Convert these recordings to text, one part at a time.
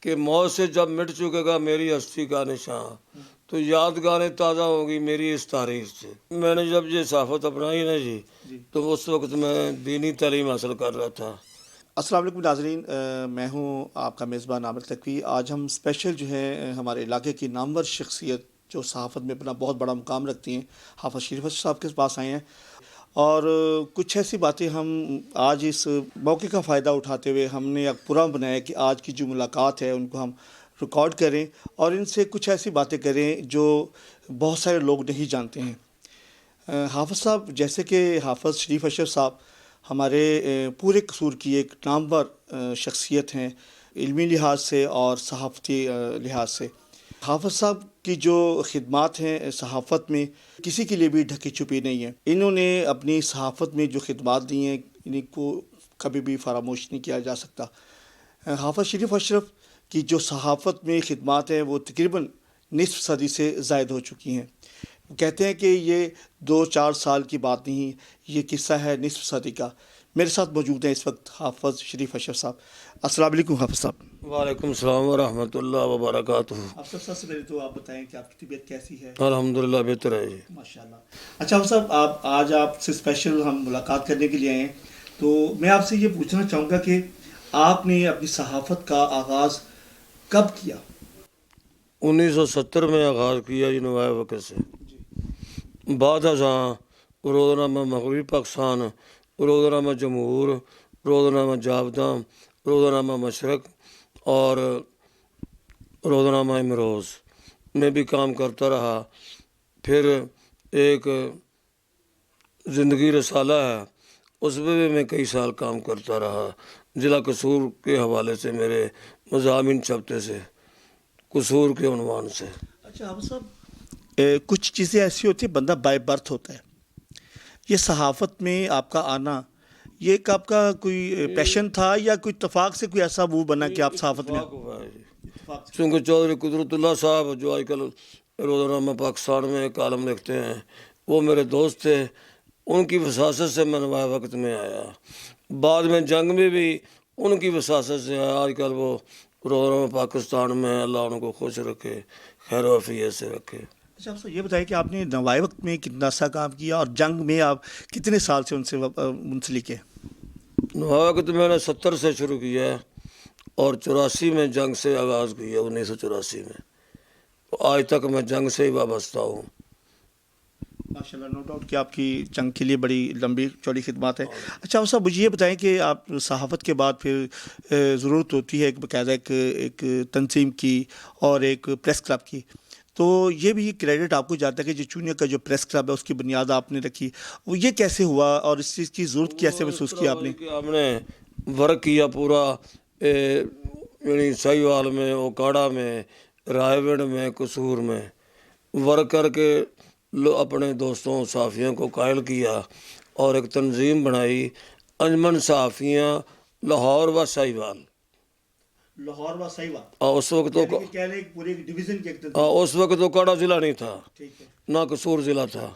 کہ موت سے جب مٹ چکے گا میری ہستی کا نشان تو یادگاریں تازہ ہوں گی میری اس تاریخ سے۔ میں نے جب یہ صحافت اپنائی نا جی تو اس وقت میں دینی تعلیم حاصل کر رہا تھا۔ السلام علیکم ناظرین، میں ہوں آپ کا میزبان عامر تقوی۔ آج ہم اسپیشل جو ہے ہمارے علاقے کی نامور شخصیت جو صحافت میں اپنا بہت بڑا مقام رکھتی ہیں، حافظ شریف اشرف صاحب کے پاس آئے ہیں، اور کچھ ایسی باتیں ہم آج اس موقع کا فائدہ اٹھاتے ہوئے ہم نے ایک پروگرام بنایا کہ آج کی جو ملاقات ہے ان کو ہم ریکارڈ کریں اور ان سے کچھ ایسی باتیں کریں جو بہت سارے لوگ نہیں جانتے ہیں۔ حافظ صاحب، جیسے کہ حافظ شریف اشرف صاحب ہمارے پورے قصور کی ایک نامور شخصیت ہیں، علمی لحاظ سے اور صحافتی لحاظ سے۔ حافظ صاحب کی جو خدمات ہیں صحافت میں کسی کے لیے بھی ڈھکی چھپی نہیں ہیں۔ انہوں نے اپنی صحافت میں جو خدمات دی ہیں ان کو کبھی بھی فراموش نہیں کیا جا سکتا۔ حافظ شریف اشرف کی جو صحافت میں خدمات ہیں وہ تقریباً نصف صدی سے زائد ہو چکی ہیں۔ کہتے ہیں کہ یہ 2-4 سال کی بات نہیں، یہ قصہ ہے نصف صدی کا۔ میرے ساتھ موجود ہیں اس وقت حافظ شریف اشرف صاحب۔ السلام علیکم حافظ صاحب۔ وعلیکم السلام ورحمۃ اللہ وبرکاتہ۔ حافظ صاحب، سب سے پہلے تو آپ بتائیں کہ آپ کی طبیعت کیسی ہے؟ الحمدللہ بہتر ہے جی، ماشاء اللہ۔ اچھا حافظ صاحب، آج آپ سے اسپیشل ہم ملاقات کرنے کے لیے آئے ہیں، تو میں آپ سے یہ پوچھنا چاہوں گا کہ آپ نے اپنی صحافت کا آغاز کب کیا؟ 1970 میں آغاز کیا جی، نوائے وقت سے۔ بعد ازاں روزنامہ مغربی پاکستان، روزنامہ جمہور، روزنامہ جاوداں، روزنامہ مشرق اور روزنامہ امروز میں بھی کام کرتا رہا۔ پھر ایک زندگی رسالہ ہے، اس میں بھی میں کئی سال کام کرتا رہا۔ ضلع قصور کے حوالے سے میرے مضامین چھپتے سے، قصور کے عنوان سے۔ اچھا حافظ صاحب، کچھ چیزیں ایسی ہوتی ہیں بندہ بائی برتھ ہوتا ہے، یہ صحافت میں آپ کا آنا یہ ایک آپ کا کوئی پیشن تھا یا کوئی اتفاق سے کوئی ایسا وہ بنا کہ آپ صحافت میں؟ چونکہ چودھری قدرت اللہ صاحب جو آج کل روزنامہ پاکستان میں کالم لکھتے ہیں وہ میرے دوست تھے، ان کی وساست سے میں نوائے وقت میں آیا۔ بعد میں جنگ میں بھی ان کی وساست سے آیا۔ آج کل وہ روزنامہ پاکستان میں، اللہ ان کو خوش رکھے، خیر و عافیت سے رکھے۔ اچھا آپ یہ بتائیں کہ آپ نے نوائے وقت میں کتنا سا کام کیا اور جنگ میں آپ کتنے سال سے ان سے منسلک ہیں؟ نوائے وقت میں نے 70 سے شروع کیا ہے اور 84 میں جنگ سے آغاز کیا، 1984 میں۔ آج تک میں جنگ سے ہی وابستہ ہوں۔ ماشاء اللہ، نو ڈاؤٹ کہ آپ کی جنگ کے لیے بڑی لمبی چوڑی خدمات ہے۔ اچھا وہ صاحب، مجھے یہ بتائیں کہ آپ صحافت کے بعد پھر ضرورت ہوتی ہے ایک باقاعدہ ایک تنظیم کی اور ایک پریس کلب کی، تو یہ بھی کریڈٹ آپ کو جاتا ہے کہ جو چونیا کا جو پریس کلب ہے اس کی بنیاد آپ نے رکھی، وہ یہ کیسے ہوا اور اس چیز کی ضرورت کیسے محسوس کی آپ نے؟ ہم نے ورک کیا پورا، یعنی سہیوال میں، اوکاڑا میں، رائے گڑھ میں، قصور میں ورک کر کے اپنے دوستوں صحافیوں کو قائل کیا اور ایک تنظیم بنائی، انجمن صحافیاں لاہور و سہیوال۔ لاہور و سہیوال، اور اس وقت اس وقت اوکاڑا ضلع نہیں تھا، نہ قصور ضلع تھا۔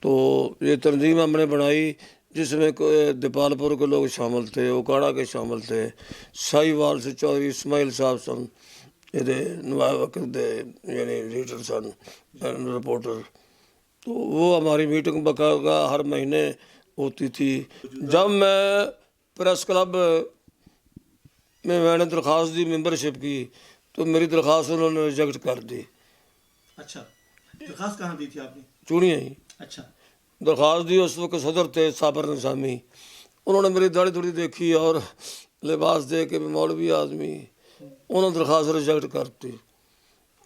تو یہ تنظیم ہم نے بنائی جس میں دیپال پور کے لوگ شامل تھے، اوکاڑا کے شامل تھے، سہیوال سے چودھری اسماعیل صاحب سن نوائے وقت دے یعنی ایڈیٹر سن، رپورٹر۔ تو وہ ہماری میٹنگ باقاعدہ ہر مہینے ہوتی تھی۔ جب میں پریس کلب میں نے درخواست دی ممبرشپ کی تو میری درخواست انہوں نے ریجیکٹ کر دی۔ اچھا، درخواست کہاں دی تھی آپ نے؟ چونیا ہی اچھا، درخواست دی۔ اس وقت صدر تھے صابر نظامی، انہوں نے میری داڑھی تھوڑی دیکھی اور لباس دے کے مولوی آدمی، انہوں نے درخواست ریجیکٹ کرتی۔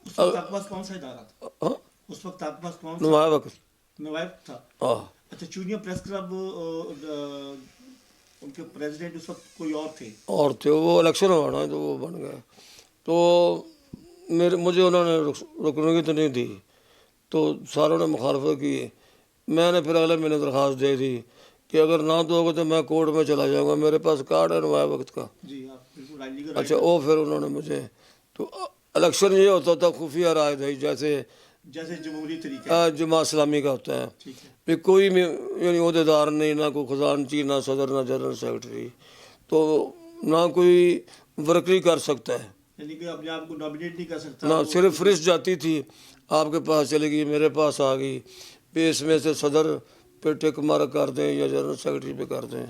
اس وقت آپ کے پاس کون سا ادارہ تھا؟ اس وقت آپ کے پاس کون سا نوائے وقت نوائب تھا؟ اچھا، چونیا پریس کلب ان کے پریزیڈنٹ اس وقت کوئی اور تھے، وہ الیکشن ہوا نا تو وہ بن گئے، تو مجھے انہوں نے رکنے کی تو نہیں دی، تو ساروں نے مخالفت کی۔ میں نے پھر اگلے مہینے درخواست دے دی کہ اگر نہ دو گے تو میں کورٹ میں چلا جاؤں گا، میرے پاس کارڈ ہے نوائے وقت کا۔ اچھا، وہ پھر انہوں نے مجھے، تو الیکشن یہ ہوتا تھا خفیہ رائے دہی، جیسے جمہوری طریقہ جماعت اسلامی کا ہوتا ہے، پھر کوئی یعنی عہدیدار نہیں، نہ کوئی خزانچی، نہ صدر، نہ جنرل سیکرٹری، تو نہ کوئی ورکری کر سکتا ہے۔ یعنی کہ اپنے آپ کو نامینیٹ نہیں کر سکتا. نہ صرف فہرست جاتی تھی آپ کے پاس چلے گی، میرے پاس آ گئی، پھر اس میں سے صدر پہ ٹک مارک کر دیں یا جنرل سیکرٹری پہ کر دیں.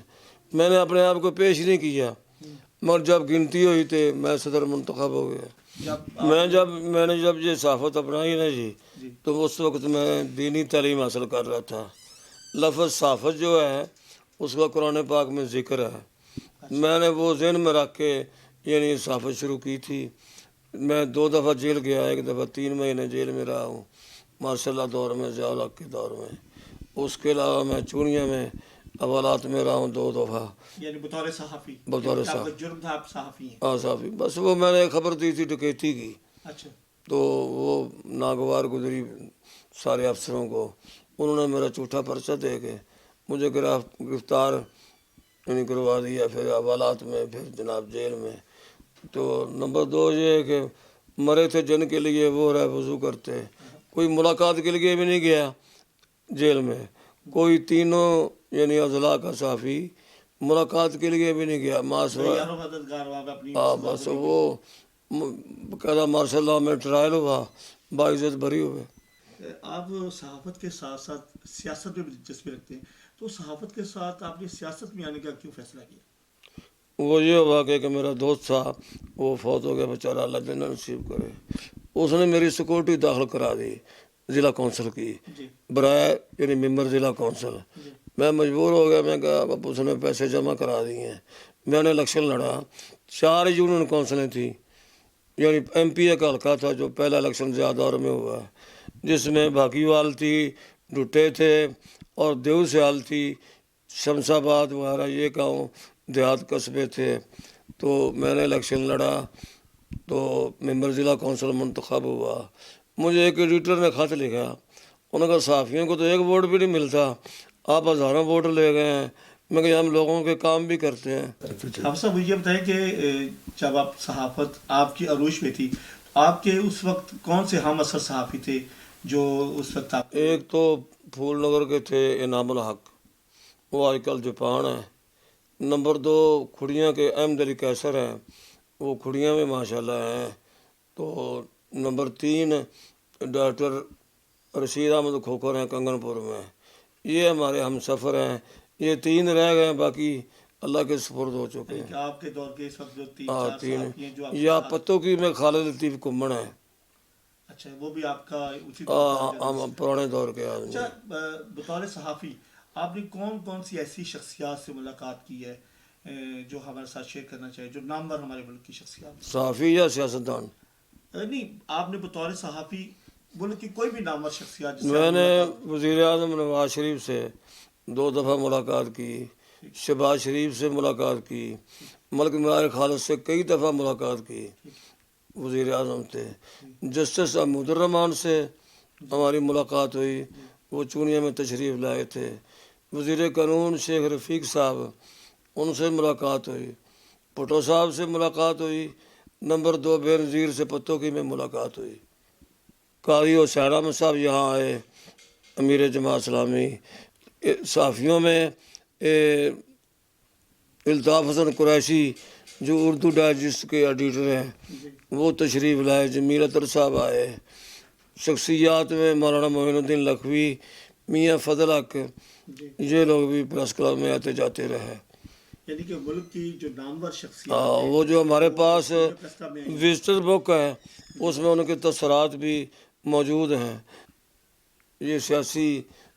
میں نے اپنے آپ کو پیش نہیں کیا، مگر جب گنتی ہوئی تو میں صدر منتخب ہو گیا. میں نے جب یہ صحافت اپنائی نا جی، تو اس وقت میں دینی تعلیم حاصل کر رہا تھا. لفظ صحافت جو ہے اس کا قرآن پاک میں ذکر ہے. میں نے وہ ذہن میں رکھ کے یعنی صحافت شروع کی تھی. میں 2 دفعہ جیل گیا، ایک دفعہ 3 مہینے جیل میں رہا ہوں ماشاء اللہ دور میں، ضیاء الحق کے دور میں. اس کے علاوہ میں چونیا میں حوالات میں رہا ہوں 2 دفعہ. یعنی بطور صحافی؟ بطور آپ کا جرم تھا آپ صحافی ہیں؟ ہاں صحافی. بس وہ میں نے خبر دی تھی ڈکیتی کی، اچھا. تو وہ ناگوار گزری سارے افسروں کو. انہوں نے میرا جھوٹا پرچہ دے کے مجھے گرفتار یعنی کروا دیا، پھر حوالات میں، پھر جناب جیل میں. تو نمبر 2 یہ ہے کہ مرے تھے جن کے لیے وہ رہے وضو کرتے. کوئی ملاقات کے لیے بھی نہیں گیا جیل میں، کوئی تینوں یعنی اضلاع کا صحافی ملاقات کے لیے بھی نہیں گیا. بس وہ قاعدہ مارشاء اللہ میں ٹرائل ہوا، باعزت بری ہوئے. آپ صحافت کے ساتھ ساتھ سیاست میں بھی دلچسپی رکھتے ہیں، تو صحافت کے ساتھ آپ نے سیاست میں آنے کا کیوں فیصلہ کیا؟ وہ یہ ہوا کہ میرا دوست تھا وہ فوت ہو گیا بیچارہ، اللہ جنت نصیب کرے. اس نے میری سیکورٹی داخل کرا دی ضلع کونسل کی برائے یعنی ممبر ضلع کونسل. میں مجبور ہو گیا، میں کہا اب اس نے پیسے جمع کرا دیے ہیں. میں نے الیکشن لڑا، 4 یونین کونسلیں تھیں، یعنی ایم پی اے کا حلقہ تھا جو پہلا الیکشن زیادہ دور میں ہوا، جس میں بھاگی وال تھی، ڈٹے تھے اور دیو سیال تھی، شمس آباد وغیرہ یہ گاؤں دیہات قصبے تھے. تو میں نے الیکشن لڑا تو ممبر ضلع کونسل منتخب ہوا. مجھے ایک ایڈیٹر نے خط لکھا، انہوں نے کہا صحافیوں کو تو 1 ووٹ بھی نہیں ملتا، آپ ہزاروں ووٹ لے گئے ہیں. میں کہ ہم لوگوں کے کام بھی کرتے ہیں. آپ صاحب مجھے بتائیں کہ جب آپ صحافت آپ کی عروج میں تھی، آپ کے اس وقت کون سے ہم اثر صحافی تھے جو اس وقت آپ؟ ایک تو پھول نگر کے تھے انعام الحق، وہ آج کل جاپان ہے. نمبر 2 کھڑیاں کے احمد علی کیسر ہیں، وہ کھڑیاں میں ماشاءاللہ ہیں. تو نمبر 3 ڈاکٹر رشید احمد کھوکھر ہیں کنگن پور میں. یہ ہمارے ہم سفر ہیں. یہ 3 رہ گئے، باقی اللہ کے سپرد ہو چکے ہیں. آپ کے دور کے اس وقت جو 3-4 ہاں صحافی ہیں جو یا پتوں کی میں خالد لطیف کمن ہے. اچھا، وہ بھی آپ کا اسی ہم پرانے دور کے آدمی. اچھا، بطور صحافی آپ نے کون سی ایسی شخصیات سے ملاقات کی ہے جو ہمارے ساتھ شیئر کرنا چاہیے، جو نامور ہمارے ملک کی شخصیات؟ صحافی یا سیاستدان؟ نہیں، آپ نے بطور صحافی ملک کی کوئی بھی نامور شخصیات. میں نے وزیر اعظم نواز شریف سے 2 دفعہ ملاقات کی، شہباز شریف سے ملاقات کی، ملک معیار خالد سے کئی دفعہ ملاقات کی وزیر اعظم سے. جسٹس محمود الرحمان سے ہماری ملاقات ہوئی، وہ چونیا میں تشریف لائے تھے. وزیر قانون شیخ رفیق صاحب، ان سے ملاقات ہوئی. بھٹو صاحب سے ملاقات ہوئی. نمبر 2 بے نظیر سے پتوں کی میں ملاقات ہوئی. قاضی حسین احمد صاحب یہاں آئے، امیر جماعت اسلامی. صحافیوں میں الطاف حسن قریشی جو اردو ڈائجسٹ کے ایڈیٹر ہیں، وہ تشریف لائے. جمیل اطہر صاحب آئے. شخصیات میں مولانا معین الدین لکھوی، میاں فضل حق، یہ لوگ بھی پریس کلب میں آتے جاتے رہے. یعنی کہ ملک کی جو نامور شخصیات وہ جو ہمارے پاس وزٹر بک ہے اس میں ان کے تاثرات بھی موجود ہیں. یہ سیاسی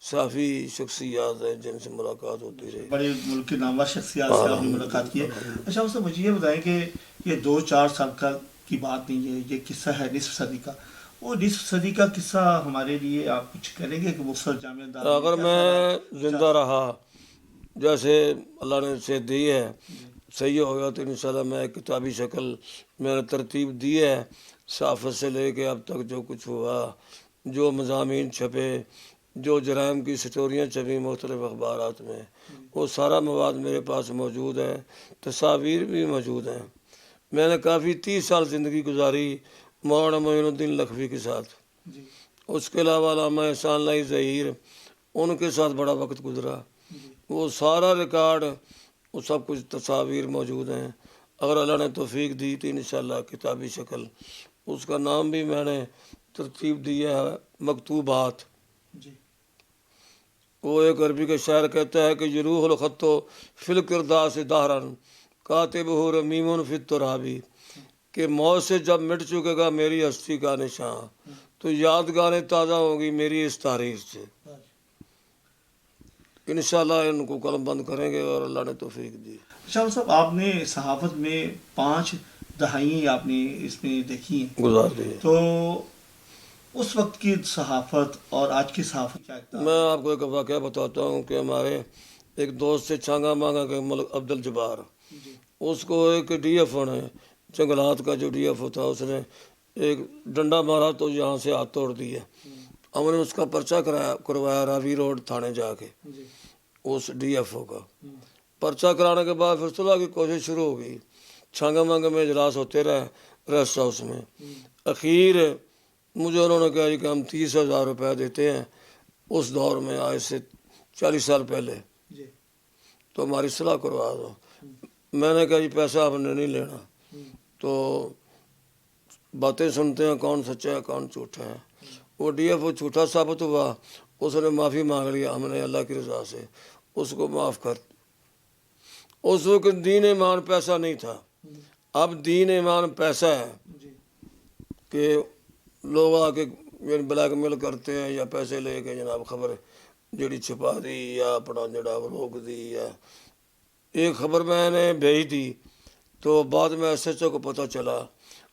صحافی شخصیات ہیں جن سے ملاقات ہوتی رہی. بڑے ملک کی نامور شخصیات سے آپ نے ملاقات کی ہے. اچھا اس سے مجھے یہ بتائیں کہ یہ 2-4 سال کی بات نہیں ہے، یہ قصہ ہے نصف صدی کا. وہ نصف صدی کا قصہ ہمارے لیے آپ کچھ کریں گے کہ وہ سر جامعہ دار اگر میں زندہ رہا، جیسے اللہ نے صحت دی ہے، صحیح ہو گیا تو انشاءاللہ میں ایک کتابی شکل میں نے ترتیب دی ہے. صحافت سے لے کے اب تک جو کچھ ہوا، جو مضامین چھپے، جو جرائم کی سٹوریاں چھپیں مختلف اخبارات میں، وہ سارا مواد میرے پاس موجود ہے. تصاویر بھی موجود ہیں. میں نے کافی 30 سال زندگی گزاری مولانا معین الدین لکھوی کے ساتھ. اس کے علاوہ علامہ احسان اللہ ظہیر، ان کے ساتھ بڑا وقت گزرا. وہ سارا ریکارڈ، وہ سب کچھ تصاویر موجود ہیں. اگر اللہ نے توفیق دی تو انشاءاللہ کتابی شکل اس کا نام بھی میں نے ترتیب دیا ہے مکتوبات۔ جی وہ ایک عربی کا شاعر کہتا ہے کہ یروح الخط فی الکرداس دہرن کاتبہ رمیم فی الترابی، کہ موت سے جب مٹ چکے گا میری ہستی کا نشان تو یادگاریں تازہ ہوں گی میری اس تاریخ سے۔ انشاءاللہ ان کو قلم بند کریں گے اور اللہ نے توفیق دی۔ شاہ صاحب، آپ نے صحافت میں 5 دہائیں آپ نے اس میں دیکھی ہیں، گزار دی۔ تو اس وقت کی صحافت اور آج کی صحافت کیا اختلاف ہے؟ میں آپ کو ایک واقعہ بتاتا ہوں کہ ہمارے ایک دوست سے چھانگا مانگا کے ملک عبد الجبار، جی اس کو ایک ڈی ایف او نے، جنگلات کا جو ڈی ایف او تھا، اس نے ایک ڈنڈا مارا تو یہاں سے ہاتھ توڑ دیے۔ ہم نے اس کا پرچہ کروایا راوی روڈ تھانے جا کے، جی اس ڈی ایف او کا پرچہ کرانے کے بعد پھر صلح کی کوشش شروع ہو گئی۔ چھانگا مانگا میں اجلاس ہوتے رہے ریسٹ ہاؤس میں۔ اخیر مجھے انہوں نے کہا کہ ہم 30,000 روپے دیتے ہیں، اس دور میں آج سے 40 سال پہلے، جی تو ہماری صلاح کروا دو۔ میں نے کہا جی پیسہ آپ نے نہیں لینا، تو باتیں سنتے ہیں کون سچا ہے کون جھوٹا ہے۔ وہ ڈی ایف او جھوٹا ثابت ہوا، اس نے معافی مانگ لیا، ہم نے اللہ کی رضا سے اس کو معاف کر۔ اس وقت دین ایمان پیسہ نہیں تھا، اب دین ایمان پیسہ ہے جی کہ لوگ آ کے بلیک میل کرتے ہیں یا پیسے لے کے جناب خبر جڑی چھپا دی یا اپنا جڑا روک دی۔ یا ایک خبر میں نے بھیج دی تو بعد میں ایس ایچ او کو پتہ چلا،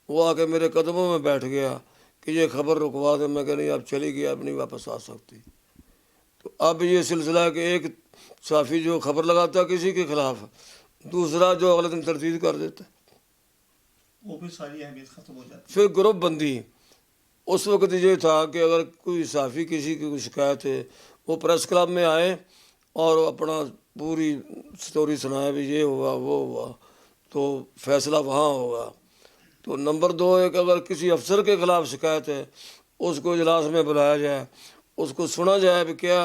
وہ آ کے میرے قدموں میں بیٹھ گیا کہ یہ خبر رکوا دے۔ میں کہ نہیں، اب چلی گئی، اب نہیں واپس آ سکتی۔ تو اب یہ سلسلہ ہے کہ ایک صحافی جو خبر لگاتا کسی کے خلاف، دوسرا جو اگلے دن تردید کر دیتا، وہ بھی ساری اہمیت ختم ہو جاتی پھر گروپ بندی۔ اس وقت یہ تھا کہ اگر کوئی صحافی کسی کی کوئی شکایت ہے، وہ پریس کلب میں آئے اور اپنا پوری سٹوری سنائے، بھی یہ ہوا وہ ہوا، تو فیصلہ وہاں ہوگا۔ تو نمبر 2 ایک اگر کسی افسر کے خلاف شکایت ہے، اس کو اجلاس میں بلایا جائے، اس کو سنا جائے کہ کیا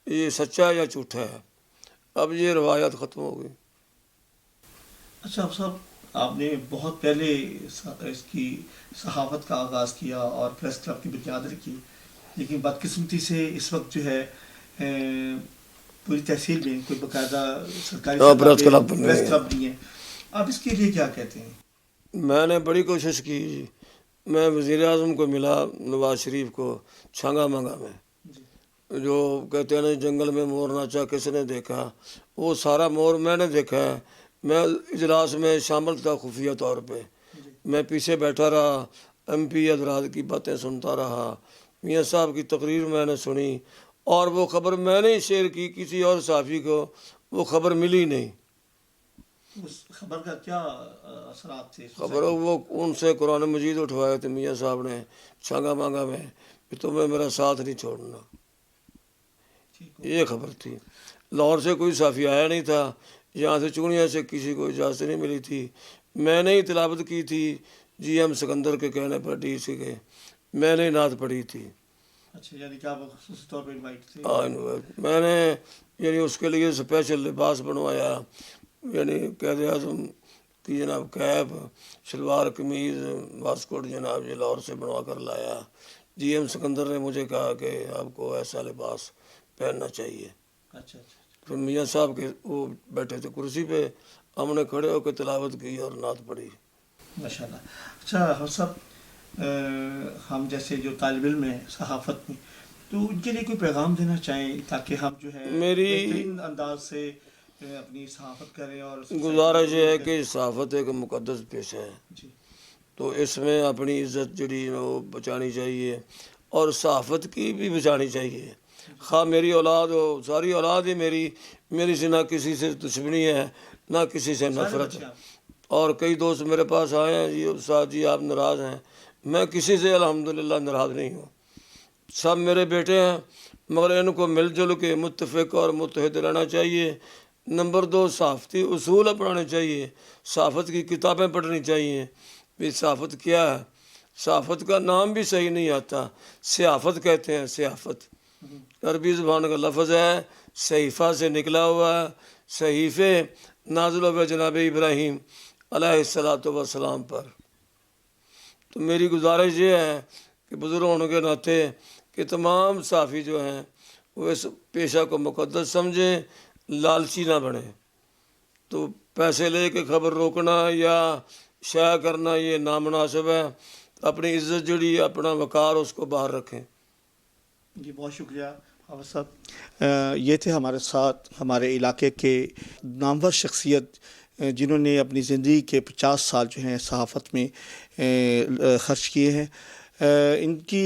یہ سچا ہے یا جھوٹا ہے۔ اب یہ روایت ختم ہو گئی۔ اچھا صاحب، آپ نے بہت پہلے اس کی صحافت کا آغاز کیا اور پریس کلب کی بنیاد رکھی، لیکن بدقسمتی سے اس وقت جو ہے پوری تحصیل میں کوئی باقاعدہ سرکاری پریس کلب بن پریس گئی ہے۔ کلب نہیں ہے۔ آپ اس کے لیے کیا کہتے ہیں؟ میں نے بڑی کوشش کی، میں وزیر اعظم کو ملا، نواز شریف کو، چھانگا مانگا میں، جی جو کہتے ہیں نا جنگل میں مور ناچا کس نے دیکھا، وہ سارا مور میں نے دیکھا ہے۔ میں اجلاس میں شامل تھا خفیہ طور پہ، جی میں پیچھے بیٹھا رہا، ایم پی حضرات کی باتیں سنتا رہا، میاں صاحب کی تقریر میں نے سنی، اور وہ خبر میں نے شیئر کی کسی اور صحافی کو، وہ خبر ملی نہیں۔ اس خبر کا کیا اثرات تھے؟ خبر وہ ان سے قرآن مجید اٹھوائے تھے میاں صاحب نے چھانگا مانگا میں کہ تمہیں میرا ساتھ نہیں چھوڑنا، ٹھیک ہو؟ یہ خبر تھی۔ لاہور سے کوئی صحافی آیا نہیں تھا، یہاں سے چونیا سے کسی کو اجازت نہیں ملی تھی۔ میں نے ہی تلاوت کی تھی جی ایم سکندر کے کہنے پر، ڈی سی کے، میں نے نعت پڑھی تھی۔ اچھا، یعنی کہ آپ خصوصی طور پہ انوائٹ تھے؟ میں نے یعنی اس کے لیے اسپیشل لباس بنوایا، یعنی قائد اعظم کی جناب کیپ، شلوار قمیض واسکوٹ جناب یہ لاہور سے بنوا کر لایا۔ جی ایم سکندر نے مجھے کہا کہ آپ کو ایسا لباس پہننا چاہیے۔ اچھا اچھا پھر میاں صاحب کے وہ بیٹھے تھے کرسی پہ، ہم نے کھڑے ہو کے تلاوت کی اور نعت پڑھی۔ ماشاء اللہ۔ اچھا حافظ صاحب، ہم جیسے جو طالب علم ہیں صحافت میں، تو ان کے لیے کوئی پیغام دینا چاہیں تاکہ ہم جو ہے بہترین انداز سے اپنی صحافت کریں؟ اور گزارش یہ ہے کہ صحافت ایک مقدس پیشہ ہے، جی تو اس میں اپنی عزت جڑی وہ بچانی چاہیے، اور صحافت کی بھی بچانی چاہیے۔ خواہ میری اولاد ہو، ساری اولاد ہی میری سے نہ کسی سے دشمنی ہے نہ کسی سے نفرت ہے۔ اور کئی دوست میرے پاس آئے ہیں، جی استاد جی آپ ناراض ہیں، میں کسی سے الحمدللہ ناراض نہیں ہوں، سب میرے بیٹے ہیں، مگر ان کو مل جل کے متفق اور متحد رہنا چاہیے۔ نمبر 2 صحافتی اصول اپنانے چاہیے، صحافت کی کتابیں پڑھنی چاہیے۔ بھی صحافت کیا ہے؟ صحافت کا نام بھی صحیح نہیں آتا، صحافت کہتے ہیں، صحافت عربی زبان کا لفظ ہے، صحیفہ سے نکلا ہوا ہے، صحیفے نازل ہوئے جناب ابراہیم علیہ الصلوۃ والسلام پر۔ تو میری گزارش یہ ہے کہ بزرگ ہونے کے ناطے کہ تمام صحافی جو ہیں وہ اس پیشہ کو مقدس سمجھیں، لالچی نہ بنیں۔ تو پیسے لے کے خبر روکنا یا شائع کرنا یہ نامناسب ہے۔ اپنی عزت جڑی اپنا وقار اس کو باہر رکھیں۔ جی بہت شکریہ حافظ صاحب۔ یہ تھے ہمارے ساتھ ہمارے علاقے کے نامور شخصیت جنہوں نے اپنی زندگی کے 50 سال جو ہیں صحافت میں خرچ کیے ہیں۔ ان کی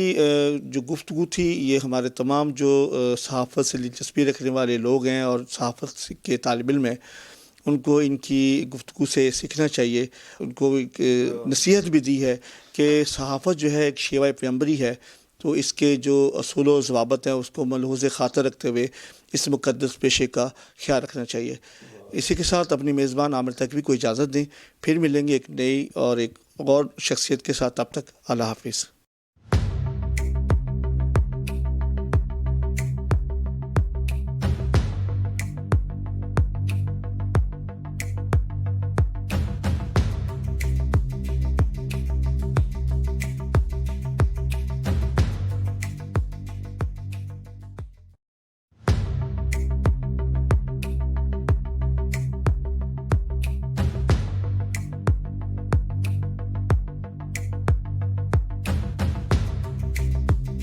جو گفتگو تھی یہ ہمارے تمام جو صحافت سے دلچسپی رکھنے والے لوگ ہیں اور صحافت کے طالب علم ہیں ان کو ان کی گفتگو سے سیکھنا چاہیے۔ ان کو ایک نصیحت بھی دی ہے کہ صحافت جو ہے ایک شیوہ پیغمبری ہے، تو اس کے جو اصول و ضوابط ہیں اس کو ملحوظ خاطر رکھتے ہوئے اس مقدس پیشے کا خیال رکھنا چاہیے۔ اسی کے ساتھ اپنی میزبان عامر تقوی کو اجازت دیں، پھر ملیں گے ایک نئی اور ایک اور شخصیت کے ساتھ۔ تب تک اللہ حافظ۔